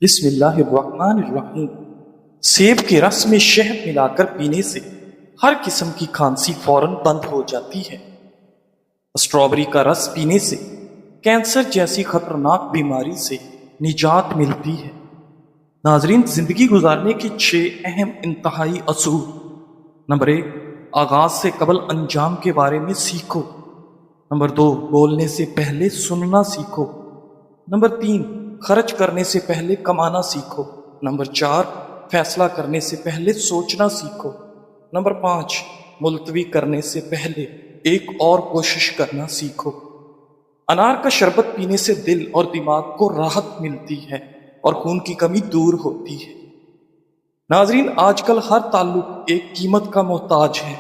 بسم اللہ الرحمن الرحیم۔ سیب کے رس میں شہد ملا کر پینے سے ہر قسم کی کھانسی فوراً بند ہو جاتی ہے۔ اسٹرابری کا رس پینے سے کینسر جیسی خطرناک بیماری سے نجات ملتی ہے۔ ناظرین، زندگی گزارنے کے 6 اہم انتہائی اصول۔ نمبر 1، آغاز سے قبل انجام کے بارے میں سیکھو۔ نمبر 2، بولنے سے پہلے سننا سیکھو۔ نمبر 3، خرچ کرنے سے پہلے کمانا سیکھو۔ نمبر 4، فیصلہ کرنے سے پہلے سوچنا سیکھو۔ نمبر 5، ملتوی کرنے سے پہلے ایک اور کوشش کرنا سیکھو۔ انار کا شربت پینے سے دل اور دماغ کو راحت ملتی ہے اور خون کی کمی دور ہوتی ہے۔ ناظرین، آج کل ہر تعلق ایک قیمت کا محتاج ہے۔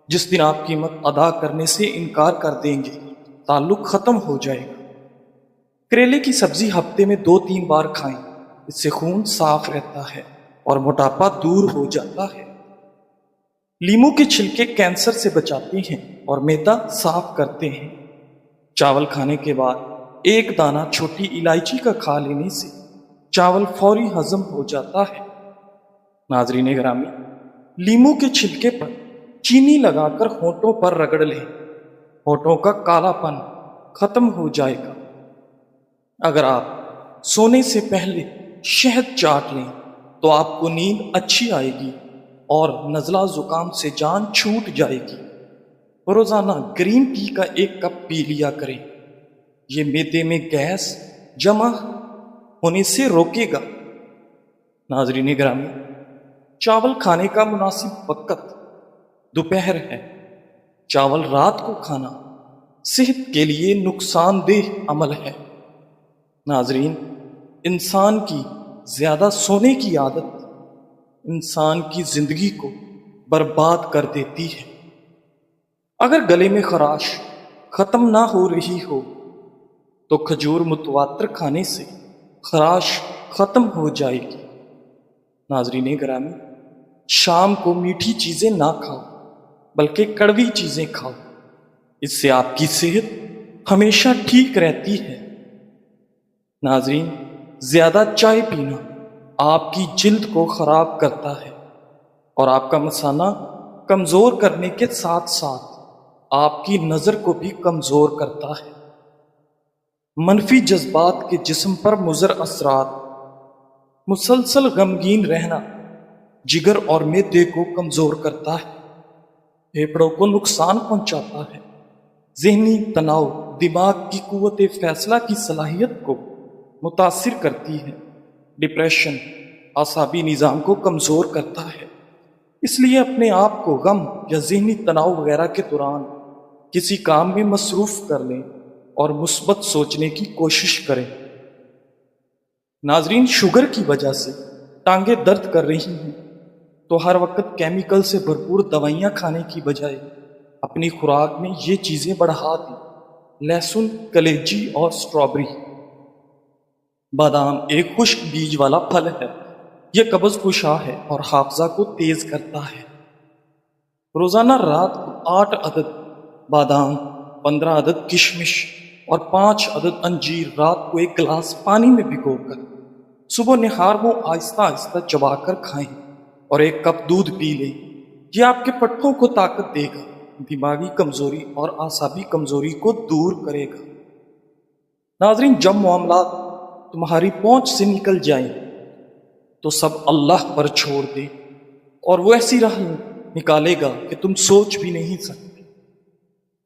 جس دن آپ قیمت ادا کرنے سے انکار کر دیں گے، تعلق ختم ہو جائے گا۔ کریلے کی سبزی ہفتے میں 2-3 بار کھائیں، اس سے خون صاف رہتا ہے اور موٹاپا دور ہو جاتا ہے۔ لیمو کے چھلکے کینسر سے بچاتے ہیں اور معدہ صاف کرتے ہیں۔ چاول کھانے کے بعد ایک دانہ چھوٹی الائچی کا کھا لینے سے چاول فوری ہضم ہو جاتا ہے۔ ناظرین گرامی، لیمو کے چھلکے پر چینی لگا کر ہونٹوں پر رگڑ لیں، ہونٹوں کا کالا پن ختم ہو جائے گا۔ اگر آپ سونے سے پہلے شہد چاٹ لیں تو آپ کو نیند اچھی آئے گی اور نزلہ زکام سے جان چھوٹ جائے گی۔ روزانہ گرین ٹی کا 1 کپ پی لیا کریں، یہ معدے میں گیس جمع ہونے سے روکے گا۔ ناظرین گرامی، چاول کھانے کا مناسب وقت دوپہر ہے۔ چاول رات کو کھانا صحت کے لیے نقصان دہ عمل ہے۔ ناظرین، انسان کی زیادہ سونے کی عادت انسان کی زندگی کو برباد کر دیتی ہے۔ اگر گلے میں خراش ختم نہ ہو رہی ہو تو کھجور متواتر کھانے سے خراش ختم ہو جائے گی۔ ناظرین گرامی، شام کو میٹھی چیزیں نہ کھاؤ بلکہ کڑوی چیزیں کھاؤ، اس سے آپ کی صحت ہمیشہ ٹھیک رہتی ہے۔ ناظرین، زیادہ چائے پینا آپ کی جلد کو خراب کرتا ہے اور آپ کا مثانہ کمزور کرنے کے ساتھ ساتھ آپ کی نظر کو بھی کمزور کرتا ہے۔ منفی جذبات کے جسم پر مضر اثرات: مسلسل غمگین رہنا جگر اور معدے کو کمزور کرتا ہے، پھیپھڑوں کو نقصان پہنچاتا ہے۔ ذہنی تناؤ دماغ کی قوت فیصلہ کی صلاحیت کو متاثر کرتی ہے۔ ڈپریشن اعصابی نظام کو کمزور کرتا ہے۔ اس لیے اپنے آپ کو غم یا ذہنی تناؤ وغیرہ کے دوران کسی کام میں مصروف کر لیں اور مثبت سوچنے کی کوشش کریں۔ ناظرین، شوگر کی وجہ سے ٹانگیں درد کر رہی ہیں تو ہر وقت کیمیکل سے بھرپور دوائیاں کھانے کی بجائے اپنی خوراک میں یہ چیزیں بڑھا دیں: لہسن، کلیجی اور اسٹرابری۔ بادام ایک خشک بیج والا پھل ہے، یہ قبض کشا ہے اور حافظہ کو تیز کرتا ہے۔ روزانہ رات کو 8 عدد بادام، 15 عدد کشمش اور 5 عدد انجیر رات کو 1 گلاس پانی میں بھگو کر صبح نہار وہ آہستہ آہستہ چبا کر کھائیں اور 1 کپ دودھ پی لیں۔ یہ آپ کے پٹھوں کو طاقت دے گا، دماغی کمزوری اور اعصابی کمزوری کو دور کرے گا۔ ناظرین، جب معاملات تمہاری پہنچ سے نکل جائیں تو سب اللہ پر چھوڑ دیں اور وہ ایسی راہ نکالے گا کہ تم سوچ بھی نہیں سکتے۔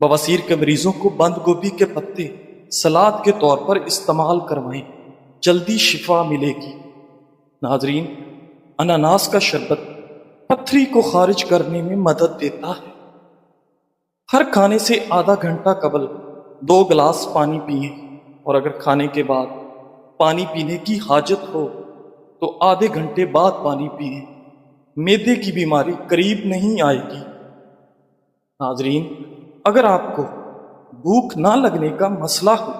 بواسیر کے مریضوں کو بند گوبھی کے پتے سلاد کے طور پر استعمال کروائیں، جلدی شفا ملے گی۔ ناظرین، اناناس کا شربت پتھری کو خارج کرنے میں مدد دیتا ہے۔ ہر کھانے سے آدھا گھنٹہ قبل 2 گلاس پانی پئیں اور اگر کھانے کے بعد پانی پینے کی حاجت ہو تو آدھے گھنٹے بعد پانی پئیں، معدے کی بیماری قریب نہیں آئے گی۔ ناظرین، اگر آپ کو بھوک نہ لگنے کا مسئلہ ہو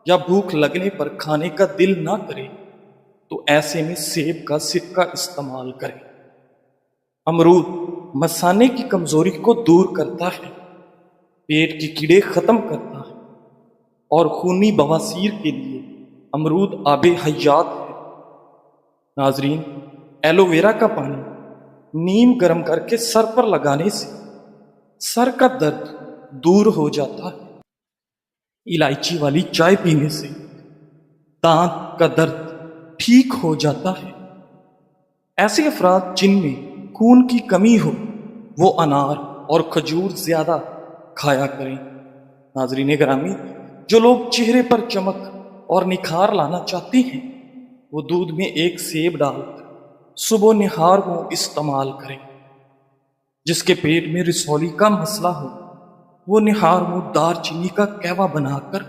یا بھوک لگنے پر کھانے کا دل نہ کرے تو ایسے میں سیب کا سرکہ استعمال کریں۔ امرود مثانے کی کمزوری کو دور کرتا ہے، پیٹ کے کیڑے ختم کرتا ہے اور خونی بواسیر کے لیے امرود آب حیات ہے۔ ناظرین، ایلو ویرا کا پانی نیم گرم کر کے سر پر لگانے سے سر کا درد دور ہو جاتا ہے۔ الائچی والی چائے پینے سے دانت کا درد ٹھیک ہو جاتا ہے۔ ایسے افراد جن میں خون کی کمی ہو وہ انار اور کھجور زیادہ کھایا کریں۔ ناظرین گرامی، جو لوگ چہرے پر چمک اور نکھار لانا چاہتے ہیں وہ دودھ میں ایک سیب ڈال کر صبح نہار کو استعمال کریں۔ جس کے پیٹ میں رسولی کا مسئلہ ہو وہ نہار کو دار چینی کا قہوہ بنا کر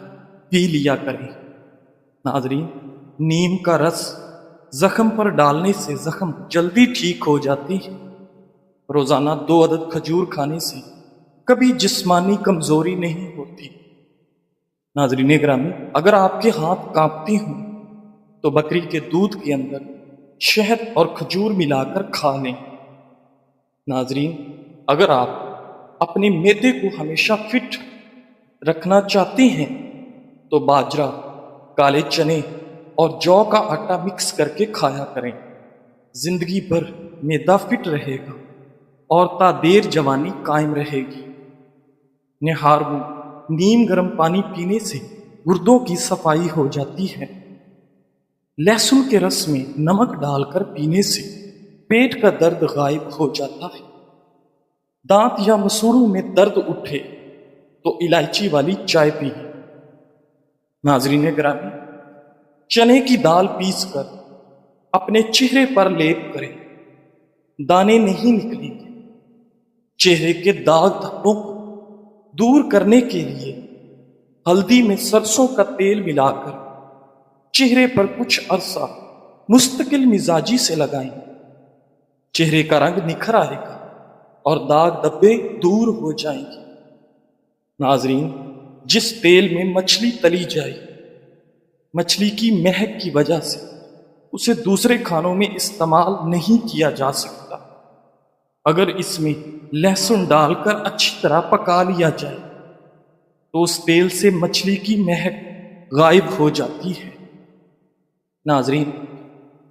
پی لیا کریں۔ ناظرین، نیم کا رس زخم پر ڈالنے سے زخم جلدی ٹھیک ہو جاتی ہے۔ روزانہ 2 عدد کھجور کھانے سے کبھی جسمانی کمزوری نہیں ہوتی۔ ناظرین گرامی، اگر آپ کے ہاتھ کانپتے ہوں تو بکری کے دودھ کے اندر شہد اور کھجور ملا کر کھا لیں۔ ناظرین، اگر آپ اپنے معدے کو ہمیشہ فٹ رکھنا چاہتے ہیں تو باجرہ، کالے چنے اور جو کا آٹا مکس کر کے کھایا کریں۔ زندگی بھر معدہ فٹ رہے گا اور تا دیر جوانی قائم رہے گی۔ نہار میں نیم گرم پانی پینے سے گردوں کی صفائی ہو جاتی ہے۔ لہسن کے رس میں نمک ڈال کر پینے سے پیٹ کا درد غائب ہو جاتا ہے۔ دانت یا مسوڑوں میں درد اٹھے تو الائچی والی چائے پئیں۔ ناظرین گرامی، چنے کی دال پیس کر اپنے چہرے پر لیپ کریں، دانے نہیں نکلیں گے۔ چہرے کے داغ دھبوں کو دور کرنے کے لیے ہلدی میں سرسوں کا تیل ملا کر چہرے پر کچھ عرصہ مستقل مزاجی سے لگائیں۔ چہرے کا رنگ نکھر آئے گا اور داغ دھبے دور ہو جائیں گے۔ ناظرین، جس تیل میں مچھلی تلی جائے مچھلی کی مہک کی وجہ سے اسے دوسرے کھانوں میں استعمال نہیں کیا جا سکتا۔ اگر اس میں لہسن ڈال کر اچھی طرح پکا لیا جائے تو اس تیل سے مچھلی کی مہک غائب ہو جاتی ہے۔ ناظرین،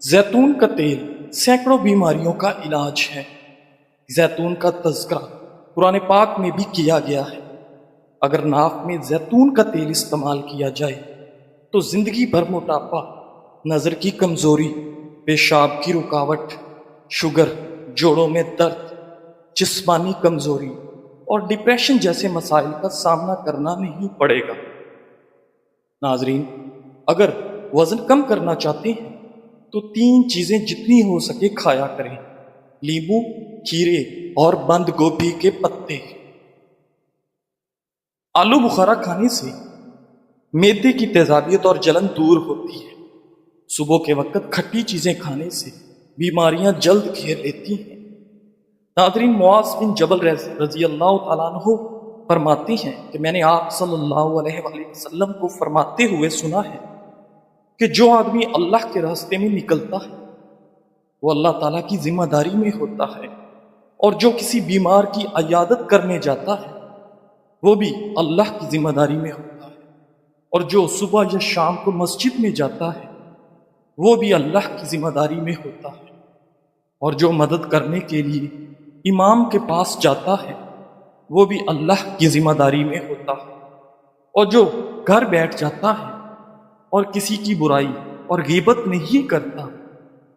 زیتون کا تیل سینکڑوں بیماریوں کا علاج ہے۔ زیتون کا تذکرہ قرآن پاک میں بھی کیا گیا ہے۔ اگر ناف میں زیتون کا تیل استعمال کیا جائے تو زندگی بھر موٹاپا، نظر کی کمزوری، پیشاب کی رکاوٹ، شوگر، جوڑوں میں درد، جسمانی کمزوری اور ڈپریشن جیسے مسائل کا سامنا کرنا نہیں پڑے گا۔ ناظرین، اگر وزن کم کرنا چاہتے ہیں تو 3 چیزیں جتنی ہو سکے کھایا کریں: لیموں، کھیرے اور بند گوبھی کے پتے۔ آلو بخارا کھانے سے معدے کی تیزابیت اور جلن دور ہوتی ہے۔ صبح کے وقت کھٹی چیزیں کھانے سے بیماریاں جلد گھیر لیتی ہیں۔ ناظرین، معاذ بن جبل رضی اللہ تعالیٰ عنہ فرماتے ہیں کہ میں نے آپ صلی اللہ علیہ وآلہ وسلم کو فرماتے ہوئے سنا ہے کہ جو آدمی اللہ کے راستے میں نکلتا ہے وہ اللہ تعالیٰ کی ذمہ داری میں ہوتا ہے، اور جو کسی بیمار کی عیادت کرنے جاتا ہے وہ بھی اللہ کی ذمہ داری میں ہوتا ہے، اور جو صبح یا شام کو مسجد میں جاتا ہے وہ بھی اللہ کی ذمہ داری میں ہوتا ہے، اور جو مدد کرنے کے لیے امام کے پاس جاتا ہے وہ بھی اللہ کی ذمہ داری میں ہوتا ہے، اور جو گھر بیٹھ جاتا ہے اور کسی کی برائی اور غیبت نہیں کرتا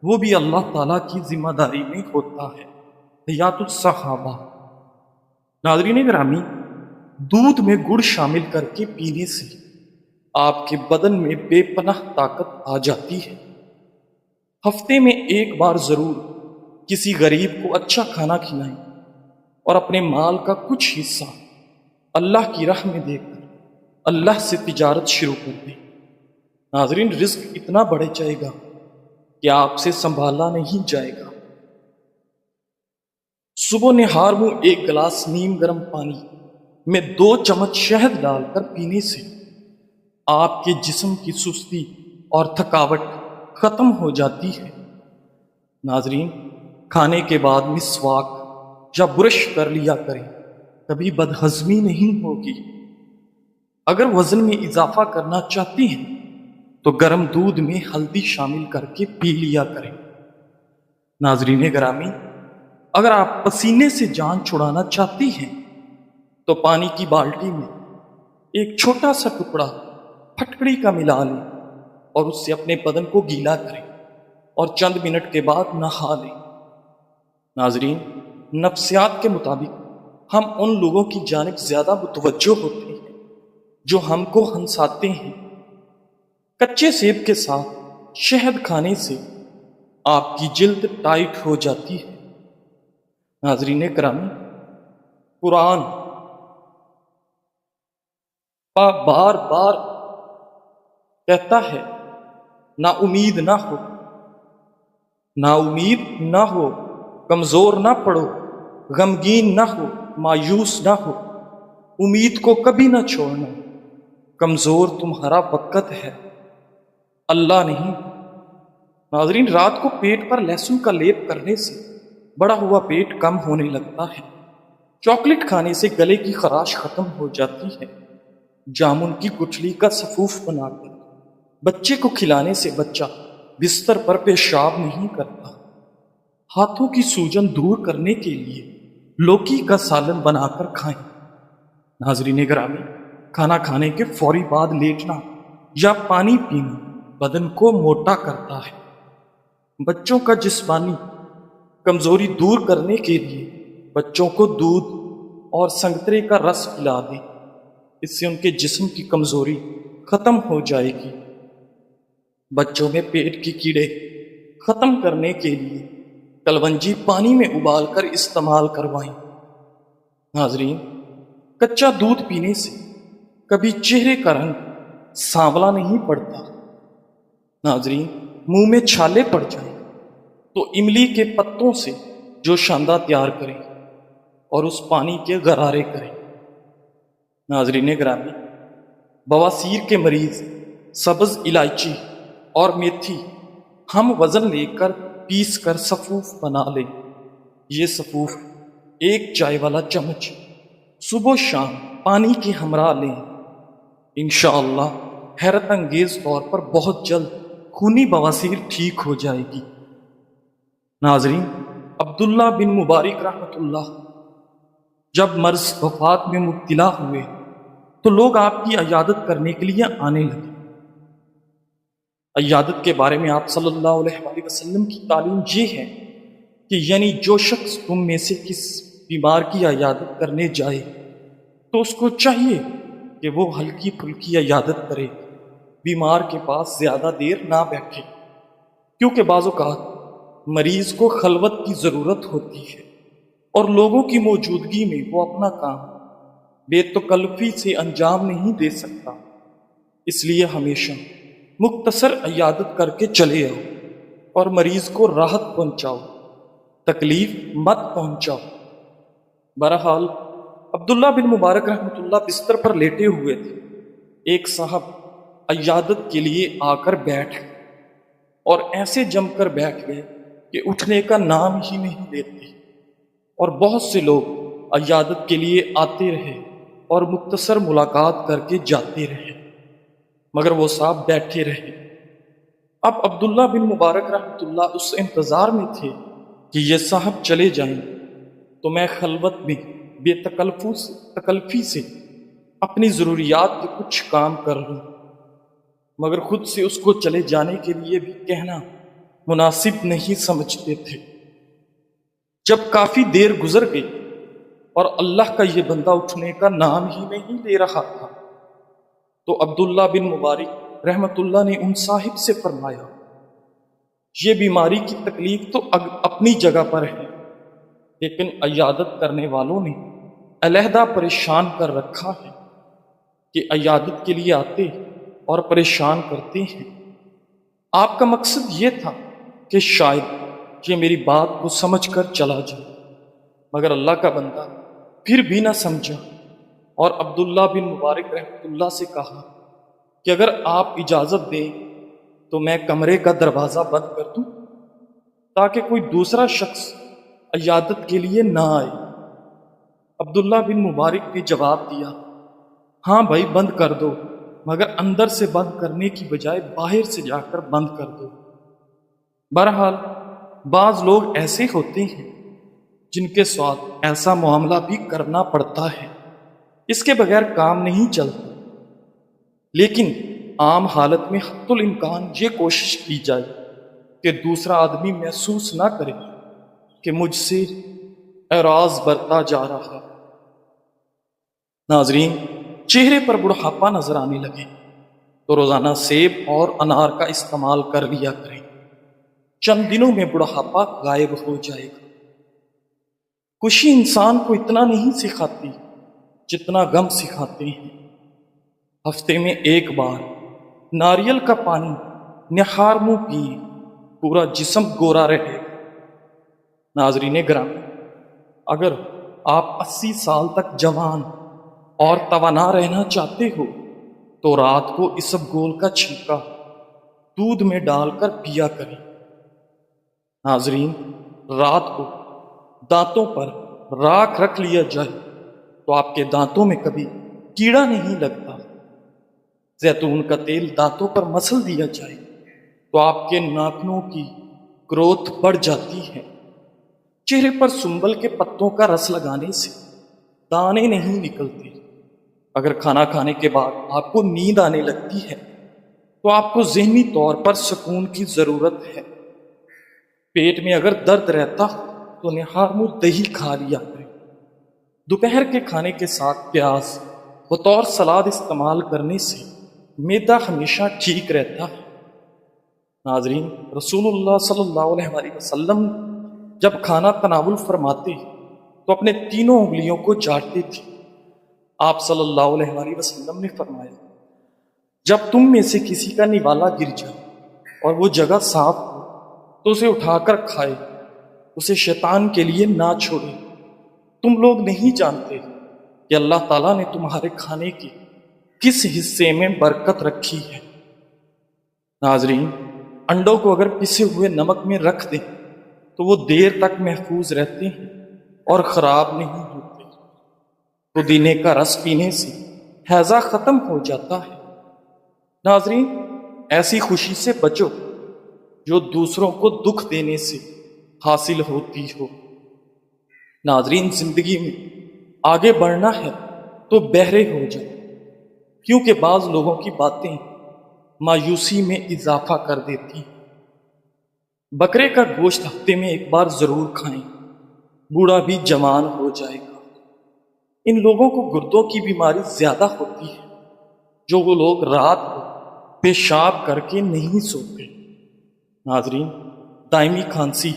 وہ بھی اللہ تعالیٰ کی ذمہ داری میں ہوتا ہے۔ حیات الصحابہ۔ ناظرین گرامی، دودھ میں گڑ شامل کر کے پینے سے آپ کے بدن میں بے پناہ طاقت آ جاتی ہے۔ ہفتے میں ایک بار ضرور کسی غریب کو اچھا کھانا کھلائیں اور اپنے مال کا کچھ حصہ اللہ کی راہ میں دے کر اللہ سے تجارت شروع کر دیں۔ ناظرین، رزق اتنا بڑھ جائے گا کہ آپ سے سنبھالا نہیں جائے گا۔ صبح نہار میں 1 گلاس نیم گرم پانی میں 2 چمچ شہد ڈال کر پینے سے آپ کے جسم کی سستی اور تھکاوٹ ختم ہو جاتی ہے۔ ناظرین، کھانے کے بعد مسواک یا برش کر لیا کریں، کبھی بدہضمی نہیں ہوگی۔ اگر وزن میں اضافہ کرنا چاہتے ہیں تو گرم دودھ میں ہلدی شامل کر کے پی لیا کریں۔ ناظرین گرامی، اگر آپ پسینے سے جان چھڑانا چاہتی ہیں تو پانی کی بالٹی میں ایک چھوٹا سا ٹکڑا پھٹکڑی کا ملا لیں اور اس سے اپنے بدن کو گیلا کریں اور چند منٹ کے بعد نہا لیں۔ ناظرین، نفسیات کے مطابق ہم ان لوگوں کی جانب زیادہ متوجہ ہوتے ہیں جو ہم کو ہنساتے ہیں۔ کچے سیب کے ساتھ شہد کھانے سے آپ کی جلد ٹائٹ ہو جاتی ہے۔ ناظرین کرام، قرآن بار بار کہتا ہے نا امید نہ ہو، نا امید نہ ہو، کمزور نہ پڑو، غمگین نہ ہو، مایوس نہ ہو، امید کو کبھی نہ چھوڑنا، کمزور تمہارا وقت ہے، اللہ نہیں۔ ناظرین، رات کو پیٹ پر لہسن کا لیپ کرنے سے بڑا ہوا پیٹ کم ہونے لگتا ہے، چاکلیٹ کھانے سے گلے کی خراش ختم ہو جاتی ہے، جامن کی گٹھلی کا سفوف بنا کر بچے کو کھلانے سے بچہ بستر پر پیشاب نہیں کرتا، ہاتھوں کی سوجن دور کرنے کے لیے لوکی کا سالن بنا کر کھائیں۔ ناظرین گرامی، کھانا کھانے کے فوری بعد لیٹنا یا پانی پینا بدن کو موٹا کرتا ہے۔ بچوں کا جسمانی کمزوری دور کرنے کے لیے بچوں کو دودھ اور سنگترے کا رس پلا دیں، اس سے ان کے جسم کی کمزوری ختم ہو جائے گی۔ بچوں میں پیٹ کے کیڑے ختم کرنے کے لیے کلونجی پانی میں ابال کر استعمال کروائیں۔ ناظرین، کچا دودھ پینے سے کبھی چہرے کا رنگ سانولا نہیں پڑتا۔ ناظرین، منہ میں چھالے پڑ جائیں تو املی کے پتوں سے جو شاندہ تیار کریں اور اس پانی کے غرارے کریں۔ ناظرین گرامی، بواسیر کے مریض سبز الائچی اور میتھی ہم وزن لے کر پیس کر سفوف بنا لیں۔ یہ سفوف ایک چائے والا چمچ صبح و شام پانی کے ہمراہ لیں، انشاءاللہ حیرت انگیز طور پر بہت جلد خونی بواسیر ٹھیک ہو جائے گی۔ ناظرین، عبداللہ بن مبارک رحمۃ اللہ جب مرض وفات میں مبتلا ہوئے تو لوگ آپ کی عیادت کرنے کے لیے آنے لگے۔ عیادت کے بارے میں آپ صلی اللہ علیہ وآلہ وسلم کی تعلیم یہ ہے کہ یعنی جو شخص تم میں سے کس بیمار کی عیادت کرنے جائے تو اس کو چاہیے کہ وہ ہلکی پھلکی عیادت کرے، بیمار کے پاس زیادہ دیر نہ بیٹھے، کیونکہ بعض اوقات مریض کو خلوت کی ضرورت ہوتی ہے اور لوگوں کی موجودگی میں وہ اپنا کام بے تکلفی سے انجام نہیں دے سکتا۔ اس لیے ہمیشہ مختصر عیادت کر کے چلے آؤ اور مریض کو راحت پہنچاؤ، تکلیف مت پہنچاؤ۔ بہرحال عبداللہ بن مبارک رحمۃ اللہ بستر پر لیٹے ہوئے تھے، ایک صاحب عیادت کے لیے آ کر بیٹھ گئے اور ایسے جم کر بیٹھ گئے کہ اٹھنے کا نام ہی نہیں لیتے، اور بہت سے لوگ عیادت کے لیے آتے رہے اور مختصر ملاقات کر کے جاتے رہے، مگر وہ صاحب بیٹھے رہے۔ اب عبداللہ بن مبارک رحمۃ اللہ اس انتظار میں تھے کہ یہ صاحب چلے جائیں تو میں خلوت میں بے تکلفی سے اپنی ضروریات کے کچھ کام کر لوں، مگر خود سے اس کو چلے جانے کے لیے بھی کہنا مناسب نہیں سمجھتے تھے۔ جب کافی دیر گزر گئی اور اللہ کا یہ بندہ اٹھنے کا نام ہی نہیں لے رہا تھا تو عبداللہ بن مبارک رحمت اللہ نے ان صاحب سے فرمایا، یہ بیماری کی تکلیف تو اپنی جگہ پر ہے، لیکن عیادت کرنے والوں نے علیحدہ پریشان کر رکھا ہے کہ عیادت کے لیے آتے اور پریشان کرتے ہیں۔ آپ کا مقصد یہ تھا کہ شاید یہ میری بات کو سمجھ کر چلا جائے، مگر اللہ کا بندہ پھر بھی نہ سمجھا اور عبداللہ بن مبارک رحمۃ اللہ سے کہا کہ اگر آپ اجازت دیں تو میں کمرے کا دروازہ بند کر دوں تاکہ کوئی دوسرا شخص عیادت کے لیے نہ آئے۔ عبداللہ بن مبارک نے جواب دیا، ہاں بھائی بند کر دو، مگر اندر سے بند کرنے کی بجائے باہر سے جا کر بند کر دو۔ بہرحال بعض لوگ ایسے ہوتے ہیں جن کے ساتھ ایسا معاملہ بھی کرنا پڑتا ہے، اس کے بغیر کام نہیں چلتا، لیکن عام حالت میں حتی الامکان یہ کوشش کی جائے کہ دوسرا آدمی محسوس نہ کرے کہ مجھ سے اعراض برتا جا رہا۔ ناظرین، چہرے پر بڑھاپا نظر آنے لگے تو روزانہ سیب اور انار کا استعمال کر لیا کریں، چند دنوں میں بڑھاپا غائب ہو جائے گا۔ خوشی انسان کو اتنا نہیں سکھاتی جتنا غم سکھاتے ہیں۔ ہفتے میں ایک بار ناریل کا پانی نہار منہ پیے، پورا جسم گورا رہے گا۔ ناظرین گرامی، اگر آپ 80 سال تک جوان اور توانا رہنا چاہتے ہو تو رات کو اسبگول کا چھلکا دودھ میں ڈال کر پیا کریں۔ ناظرین، رات کو دانتوں پر راکھ رکھ لیا جائے تو آپ کے دانتوں میں کبھی کیڑا نہیں لگتا۔ زیتون کا تیل دانتوں پر مسل دیا جائے تو آپ کے ناخنوں کی گروتھ بڑھ جاتی ہے۔ چہرے پر سنبل کے پتوں کا رس لگانے سے دانے نہیں نکلتے۔ اگر کھانا کھانے کے بعد آپ کو نیند آنے لگتی ہے تو آپ کو ذہنی طور پر سکون کی ضرورت ہے۔ پیٹ میں اگر درد رہتا ہو تو نہار منہ دہی کھا لیا کریں۔ دوپہر کے کھانے کے ساتھ پیاز بطور سلاد استعمال کرنے سے معدہ ہمیشہ ٹھیک رہتا ہے۔ ناظرین، رسول اللہ صلی اللہ علیہ وآلہ وسلم جب کھانا تناول فرماتے تو اپنے تینوں انگلیوں کو چاٹتے تھے۔ آپ صلی اللہ علیہ وآلہ وسلم نے فرمایا، جب تم میں سے کسی کا نوالا گر جائے اور وہ جگہ صاف ہو تو اسے اٹھا کر کھائے، اسے شیطان کے لیے نہ چھوڑے۔ تم لوگ نہیں جانتے کہ اللہ تعالیٰ نے تمہارے کھانے کے کس حصے میں برکت رکھی ہے۔ ناظرین، انڈوں کو اگر پسے ہوئے نمک میں رکھ دیں تو وہ دیر تک محفوظ رہتے ہیں اور خراب نہیں ہوتے۔ پودینے کا رس پینے سے ہیضہ ختم ہو جاتا ہے۔ ناظرین، ایسی خوشی سے بچو جو دوسروں کو دکھ دینے سے حاصل ہوتی ہو۔ ناظرین، زندگی میں آگے بڑھنا ہے تو بہرے ہو جائے، کیونکہ بعض لوگوں کی باتیں مایوسی میں اضافہ کر دیتی ہیں۔ بکرے کا گوشت ہفتے میں ایک بار ضرور کھائیں، بوڑھا بھی جوان ہو جائے گا۔ ان لوگوں کو گردوں کی بیماری زیادہ ہوتی ہے جو وہ لوگ رات کو پیشاب کر کے نہیں سوتے۔ ناظرین، دائمی کھانسی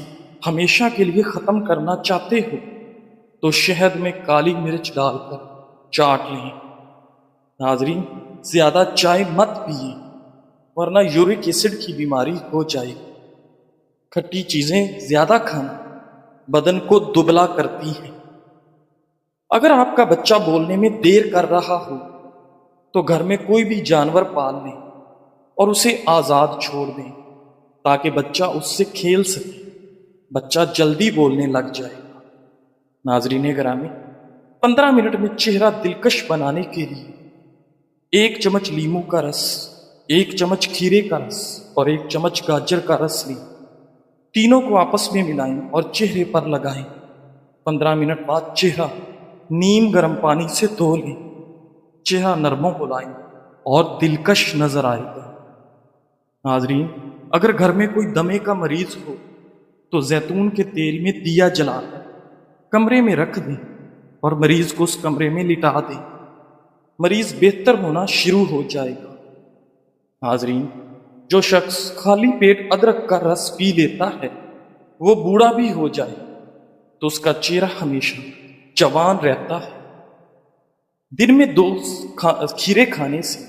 ہمیشہ کے لیے ختم کرنا چاہتے ہو تو شہد میں کالی مرچ ڈال کر چاٹ لیں۔ ناظرین، زیادہ چائے مت پیئے ورنہ یورک ایسڈ کی بیماری ہو جائے گی۔ کھٹی چیزیں زیادہ کھانا بدن کو دبلا کرتی ہیں۔ اگر آپ کا بچہ بولنے میں دیر کر رہا ہو تو گھر میں کوئی بھی جانور پال لیں اور اسے آزاد چھوڑ دیں تاکہ بچہ اس سے کھیل سکے۔ بچہ جلدی بولنے لگ جائے گا۔ ناظرین گرامی، 15 منٹ میں چہرہ دلکش بنانے کے لیے 1 چمچ لیموں کا رس، 1 چمچ کھیرے کا رس اور 1 چمچ گاجر کا رس لیں۔ تینوں کو آپس میں ملائیں اور چہرے پر لگائیں۔ 15 منٹ بعد چہرہ نیم گرم پانی سے دھو لیں۔ چہرہ نرم و ملائم اور دلکش نظر آئے گا۔ ناظرین، اگر گھر میں کوئی دمے کا مریض ہو تو زیتون کے تیل میں دیا جلا کر کمرے میں رکھ دیں اور مریض کو اس کمرے میں لٹا دیں۔ مریض بہتر ہونا شروع ہو جائے گا۔ ناظرین، جو شخص خالی پیٹ ادرک کا رس پی لیتا ہے وہ بوڑھا بھی ہو جائے تو اس کا چہرہ ہمیشہ جوان رہتا ہے۔ دن میں 2 کھیرے کھانے سے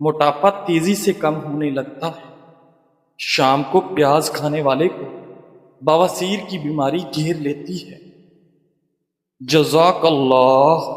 موٹاپا تیزی سے کم ہونے لگتا ہے۔ شام کو پیاز کھانے والے کو بواسیر کی بیماری گھیر لیتی ہے۔ جزاک اللہ۔